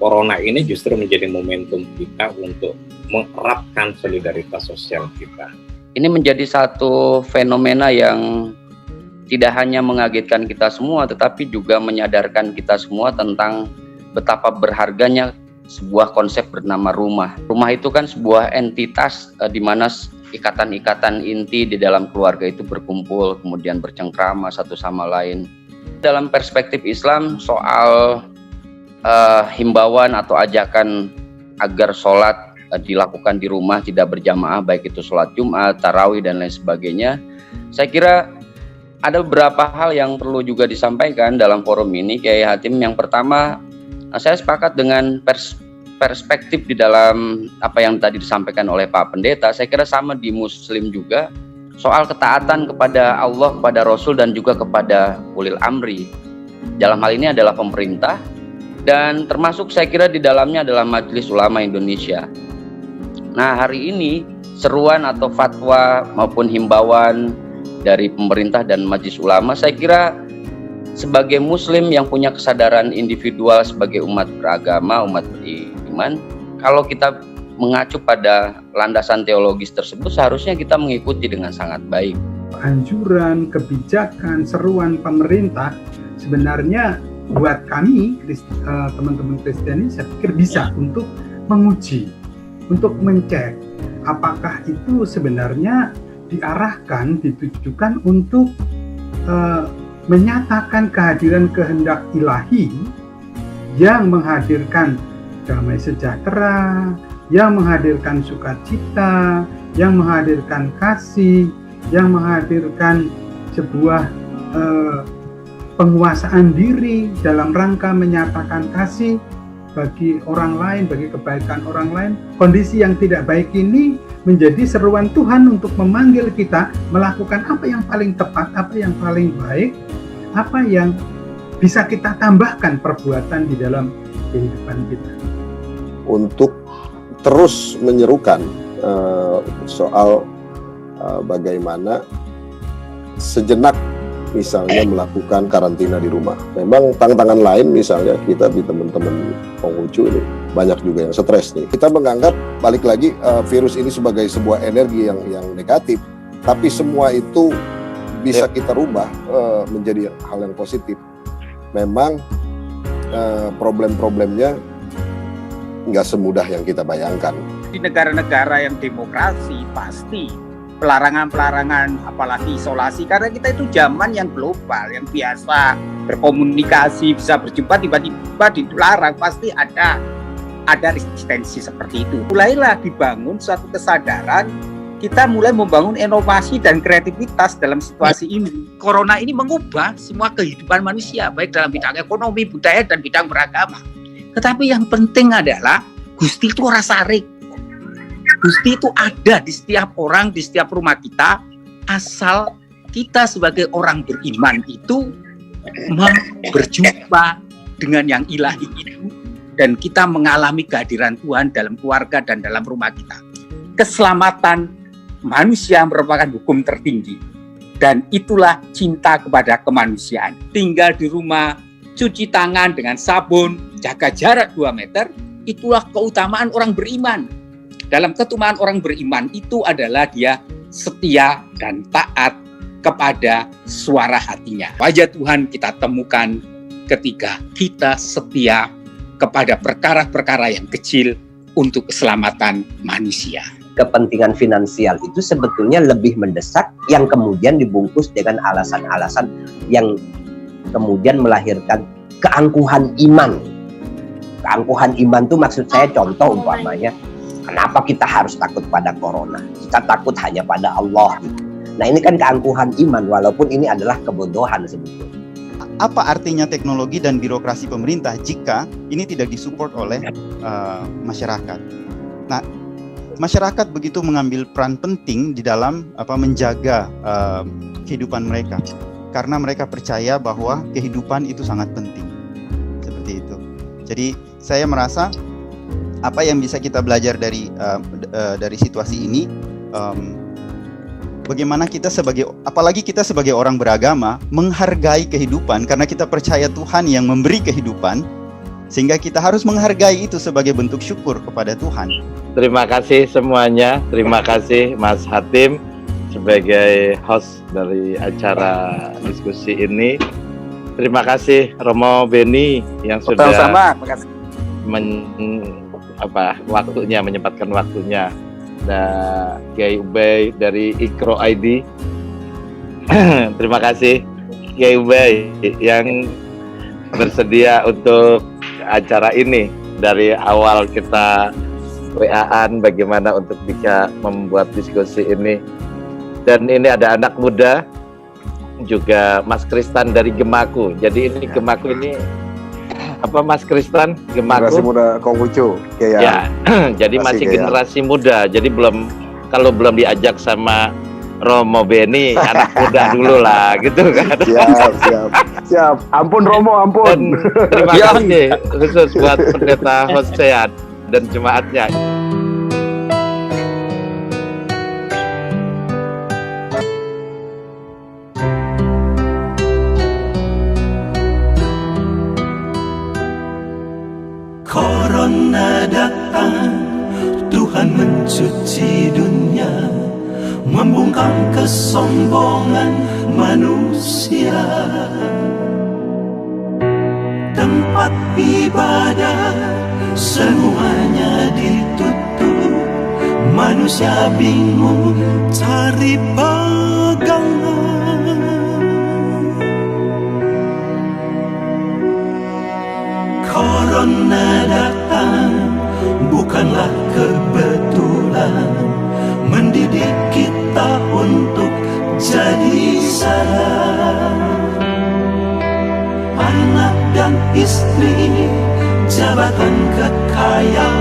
corona ini justru menjadi momentum kita untuk mengeratkan solidaritas sosial kita. Ini menjadi satu fenomena yang tidak hanya mengagetkan kita semua, tetapi juga menyadarkan kita semua tentang betapa berharganya sebuah konsep bernama rumah. Rumah itu kan sebuah entitas di mana ikatan-ikatan inti di dalam keluarga itu berkumpul, kemudian bercengkrama satu sama lain. Dalam perspektif Islam, soal himbauan atau ajakan agar sholat dilakukan di rumah, tidak berjamaah, baik itu sholat Jumat, tarawih, dan lain sebagainya, saya kira ada beberapa hal yang perlu juga disampaikan dalam forum ini, Kiai Hatim. Yang pertama, saya sepakat dengan perspektif di dalam apa yang tadi disampaikan oleh Pak Pendeta. Saya kira sama di Muslim juga, soal ketaatan kepada Allah, kepada Rasul, dan juga kepada ulil amri. Dalam hal ini adalah pemerintah, dan termasuk saya kira di dalamnya adalah Majelis Ulama Indonesia. Nah, hari ini seruan atau fatwa maupun himbauan dari pemerintah dan Majelis Ulama, saya kira sebagai Muslim yang punya kesadaran individual sebagai umat beragama, umat beriman, kalau kita mengacu pada landasan teologis tersebut, seharusnya kita mengikuti dengan sangat baik. Anjuran, kebijakan, seruan pemerintah sebenarnya buat kami teman-teman Kristen ini saya pikir bisa untuk menguji, untuk mencek apakah itu sebenarnya diarahkan, ditujukan untuk menyatakan kehadiran kehendak ilahi yang menghadirkan damai sejahtera, yang menghadirkan sukacita, yang menghadirkan kasih, yang menghadirkan sebuah penguasaan diri dalam rangka menyatakan kasih bagi orang lain, bagi kebaikan orang lain. Kondisi yang tidak baik ini menjadi seruan Tuhan untuk memanggil kita melakukan apa yang paling tepat, apa yang paling baik, apa yang bisa kita tambahkan perbuatan di dalam kehidupan kita. Untuk terus menyerukan soal bagaimana sejenak misalnya melakukan karantina di rumah. Memang tantangan lain misalnya kita di teman-teman Konghucu ini banyak juga yang stres nih. Kita menganggap balik lagi virus ini sebagai sebuah energi yang negatif, tapi semua itu bisa kita rubah menjadi hal yang positif. Memang problem-problemnya nggak semudah yang kita bayangkan. Di negara-negara yang demokrasi pasti pelarangan-pelarangan, apalagi isolasi, karena kita itu zaman yang global, yang biasa berkomunikasi, bisa berjumpa, tiba-tiba dilarang, pasti ada resistensi seperti itu. Mulailah dibangun suatu kesadaran, kita mulai membangun inovasi dan kreativitas dalam situasi ini. Corona ini mengubah semua kehidupan manusia, baik dalam bidang ekonomi, budaya, dan bidang beragama. Tetapi yang penting adalah Gusti itu ora sarik. Gusti itu ada di setiap orang, di setiap rumah kita, asal kita sebagai orang beriman itu mau berjumpa dengan yang ilahi itu, dan kita mengalami kehadiran Tuhan dalam keluarga dan dalam rumah kita. Keselamatan manusia merupakan hukum tertinggi, dan itulah cinta kepada kemanusiaan. Tinggal di rumah, cuci tangan dengan sabun, jaga jarak 2 meter, itulah keutamaan orang beriman. Dalam keutamaan orang beriman itu adalah dia setia dan taat kepada suara hatinya. Wajah Tuhan kita temukan ketika kita setia kepada perkara-perkara yang kecil untuk keselamatan manusia. Kepentingan finansial itu sebetulnya lebih mendesak, yang kemudian dibungkus dengan alasan-alasan yang kemudian melahirkan keangkuhan iman. Keangkuhan iman itu maksud saya, contoh umpamanya, kenapa kita harus takut pada corona? Kita takut hanya pada Allah. Nah, ini kan keangkuhan iman, walaupun ini adalah kebodohan sebetulnya. Apa artinya teknologi dan birokrasi pemerintah jika ini tidak disupport oleh masyarakat? Nah, masyarakat begitu mengambil peran penting di dalam menjaga kehidupan mereka, karena mereka percaya bahwa kehidupan itu sangat penting. Seperti itu. Jadi saya merasa apa yang bisa kita belajar dari situasi ini, bagaimana kita apalagi kita sebagai orang beragama menghargai kehidupan, karena kita percaya Tuhan yang memberi kehidupan, Sehingga kita harus menghargai itu sebagai bentuk syukur kepada Tuhan. Terima kasih semuanya. Terima kasih Mas Hatim sebagai host dari acara diskusi ini. Terima kasih Romo Beni yang sudah Sama-sama, makasih. menyempatkan waktunya. Dan Kiai Ubay dari Ikro ID. Terima kasih Kiai Ubay yang bersedia untuk acara ini. Dari awal kita WA-an bagaimana untuk bisa membuat diskusi ini. Dan ini ada anak muda juga, Mas Kristan dari Gemaku. Jadi ini Gemaku ini apa, Mas Kristan? Gemaku Generasi muda Konghucu. ya. Jadi masih generasi muda. Jadi kalau belum diajak sama Romo Beni, anak muda dulu lah, gitu kan. Siap. Ampun Romo, ampun. Dan terima kasih khusus buat Pendeta Hosea dan jemaatnya. Corona datang, Tuhan mencuci dunia, membungkam kesombongan manusia. Tempat ibadah semuanya ditutup, manusia bingung cari pegangan. Corona datang bukanlah kebetulan, mendidik kita untuk jadi sadar. Anak dan istri, jabatan kekayaan,